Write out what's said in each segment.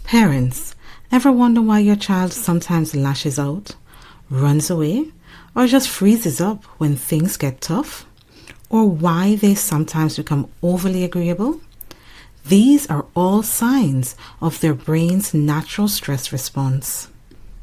Parents, ever wonder why your child sometimes lashes out, runs away, or just freezes up when things get tough? Or why they sometimes become overly agreeable? These are all signs of their brain's natural stress response.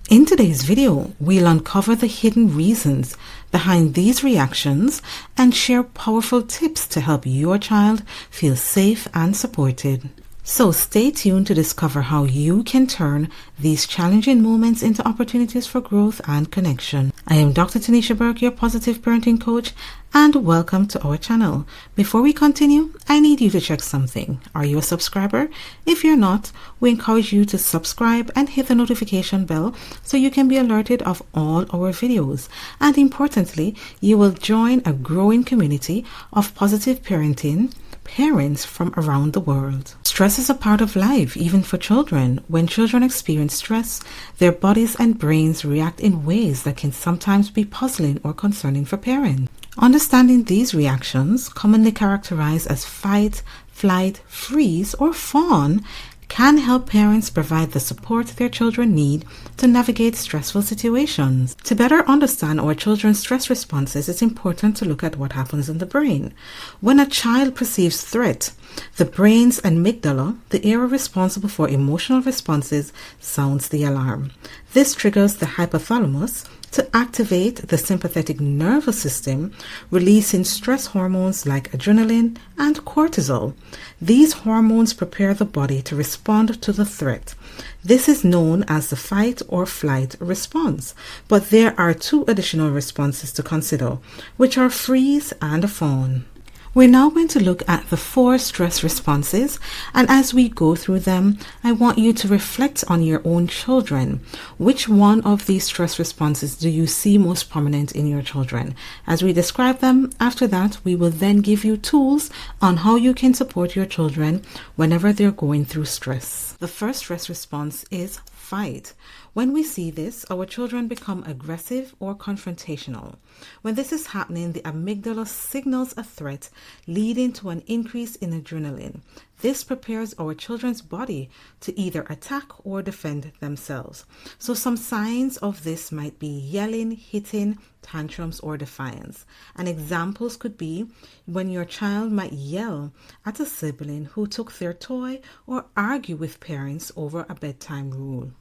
In today's video, we'll uncover the hidden reasons behind these reactions and share powerful tips to help your child feel safe and supported. So stay tuned to discover how you can turn these challenging moments into opportunities for growth and connection. I am Dr. Tanisha Burke, your positive parenting coach, and welcome to our channel. Before we continue, I need you to check something. Are you a subscriber? If you're not, we encourage you to subscribe and hit the notification bell so you can be alerted of all our videos. And importantly, you will join a growing community of positive parenting parents from around the world. Stress is a part of life, even for children. When children experience stress, their bodies and brains react in ways that can sometimes be puzzling or concerning for parents. Understanding these reactions, commonly characterized as fight, flight, freeze, or fawn, can help parents provide the support their children need to navigate stressful situations. To better understand our children's stress responses, it's important to look at what happens in the brain. When a child perceives threat, the brain's amygdala, the area responsible for emotional responses, sounds the alarm. This triggers the hypothalamus to activate the sympathetic nervous system, releasing stress hormones like adrenaline and cortisol. These hormones prepare the body to respond to the threat. This is known as the fight or flight response, but there are two additional responses to consider, which are freeze and fawn. We're now going to look at the 4 stress responses, and as we go through them, I want you to reflect on your own children. Which one of these stress responses do you see most prominent in your children? As we describe them, after that, we will then give you tools on how you can support your children whenever they're going through stress. The first stress response is fight. When we see this, our children become aggressive or confrontational. When this is happening, the amygdala signals a threat, leading to an increase in adrenaline. This prepares our children's body to either attack or defend themselves. So some signs of this might be yelling, hitting, tantrums, or defiance. And examples could be when your child might yell at a sibling who took their toy or argue with parents over a bedtime rule.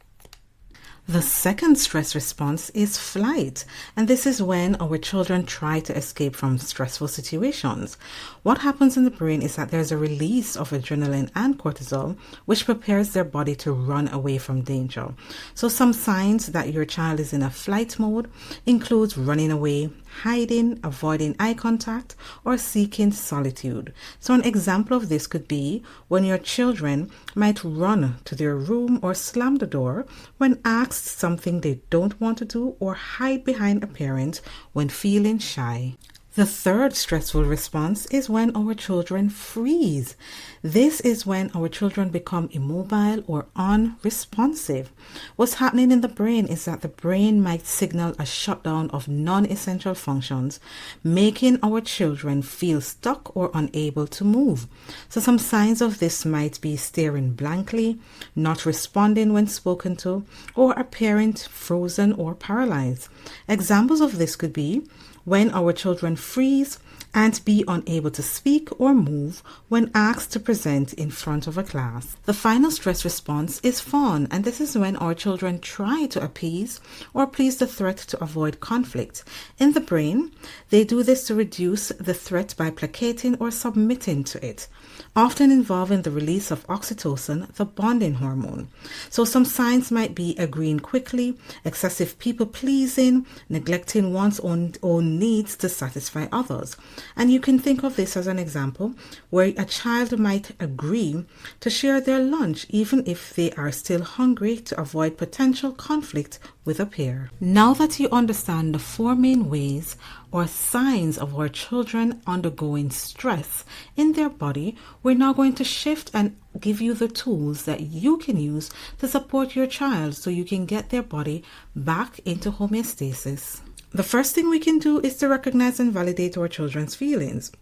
The second stress response is flight, and this is when our children try to escape from stressful situations. What happens in the brain is that there's a release of adrenaline and cortisol, which prepares their body to run away from danger. So some signs that your child is in a flight mode includes running away, hiding, avoiding eye contact, or seeking solitude. So an example of this could be when your children might run to their room or slam the door when asked something they don't want to do, or hide behind a parent when feeling shy. The third stressful response is when our children freeze. This is when our children become immobile or unresponsive. What's happening in the brain is that the brain might signal a shutdown of non-essential functions, making our children feel stuck or unable to move. So some signs of this might be staring blankly, not responding when spoken to, or appearing frozen or paralyzed. Examples of this could be when our children freeze and be unable to speak or move when asked to present in front of a class. The final stress response is fawn, and this is when our children try to appease or please the threat to avoid conflict. In the brain, they do this to reduce the threat by placating or submitting to it, often involving the release of oxytocin, the bonding hormone. So some signs might be agreeing quickly, excessive people-pleasing, neglecting one's own needs to satisfy others. And you can think of this as an example where a child might agree to share their lunch even if they are still hungry to avoid potential conflict with a peer. Now that you understand the 4 main ways or signs of our children undergoing stress in their body, we're now going to shift and give you the tools that you can use to support your child so you can get their body back into homeostasis. The first thing we can do is to recognize and validate our children's feelings.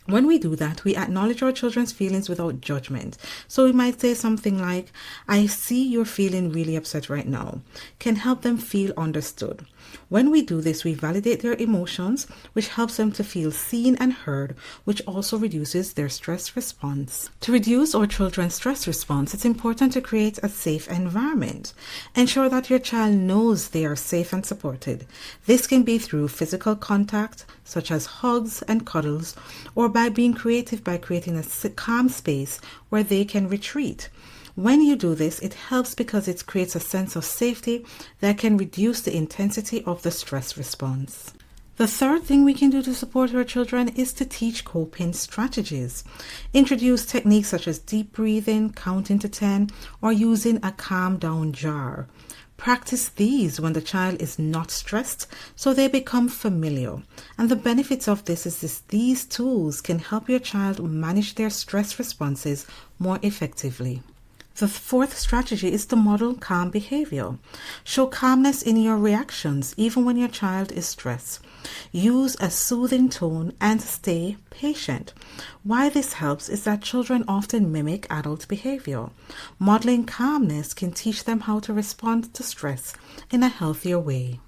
When we do that, we acknowledge our children's feelings without judgment. So we might say something like, I see you're feeling really upset right now. Can help them feel understood. When we do this, we validate their emotions, which helps them to feel seen and heard, which also reduces their stress response. To reduce our children's stress response, it's important to create a safe environment. Ensure that your child knows they are safe and supported. This can be through physical contact, such as hugs and cuddles, or by being creative by creating a calm space where they can retreat. When you do this, it helps because it creates a sense of safety that can reduce the intensity of the stress response. The third thing we can do to support our children is to teach coping strategies. Introduce techniques such as deep breathing, counting to 10, or using a calm down jar. Practice these when the child is not stressed so they become familiar. And the benefits of this is these tools can help your child manage their stress responses more effectively. The fourth strategy is to model calm behavior. Show calmness in your reactions even when your child is stressed. Use a soothing tone and stay patient. Why this helps is that children often mimic adult behavior. Modeling calmness can teach them how to respond to stress in a healthier way.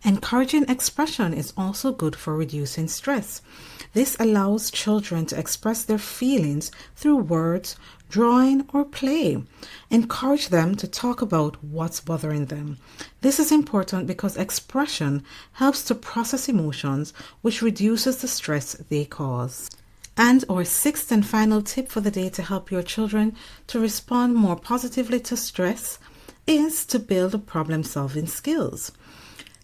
Encouraging expression is also good for reducing stress. This allows children to express their feelings through words, drawing, or play. Encourage them to talk about what's bothering them. This is important because expression helps to process emotions, which reduces the stress they cause. And our sixth and final tip for the day to help your children to respond more positively to stress is to build problem-solving skills.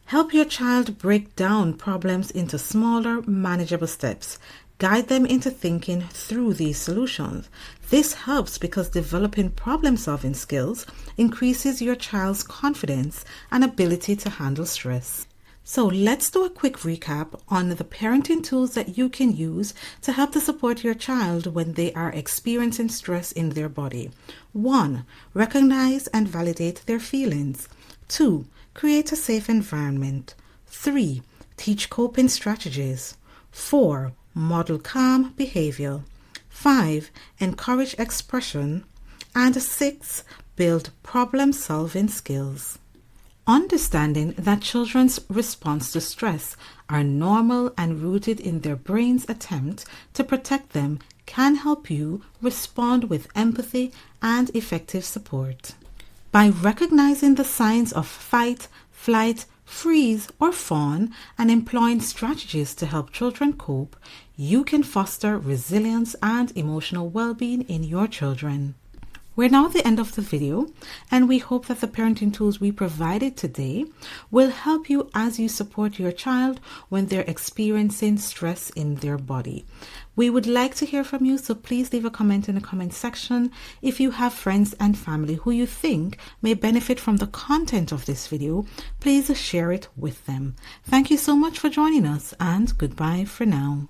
Help your child break down problems into smaller, manageable steps. Guide them into thinking through these solutions. This helps because developing problem-solving skills increases your child's confidence and ability to handle stress. So let's do a quick recap on the parenting tools that you can use to help to support your child when they are experiencing stress in their body. 1. Recognize and validate their feelings. 2. Create a safe environment. 3. Teach coping strategies. 4. Model calm behavior. 5. Encourage expression. And 6. Build problem-solving skills. Understanding that children's response to stress are normal and rooted in their brain's attempt to protect them can help you respond with empathy and effective support. By recognizing the signs of fight, flight, freeze, or fawn and employing strategies to help children cope, you can foster resilience and emotional well-being in your children. We're now at the end of the video, and we hope that the parenting tools we provided today will help you as you support your child when they're experiencing stress in their body. We would like to hear from you, so please leave a comment in the comment section. If you have friends and family who you think may benefit from the content of this video, please share it with them. Thank you so much for joining us, and goodbye for now.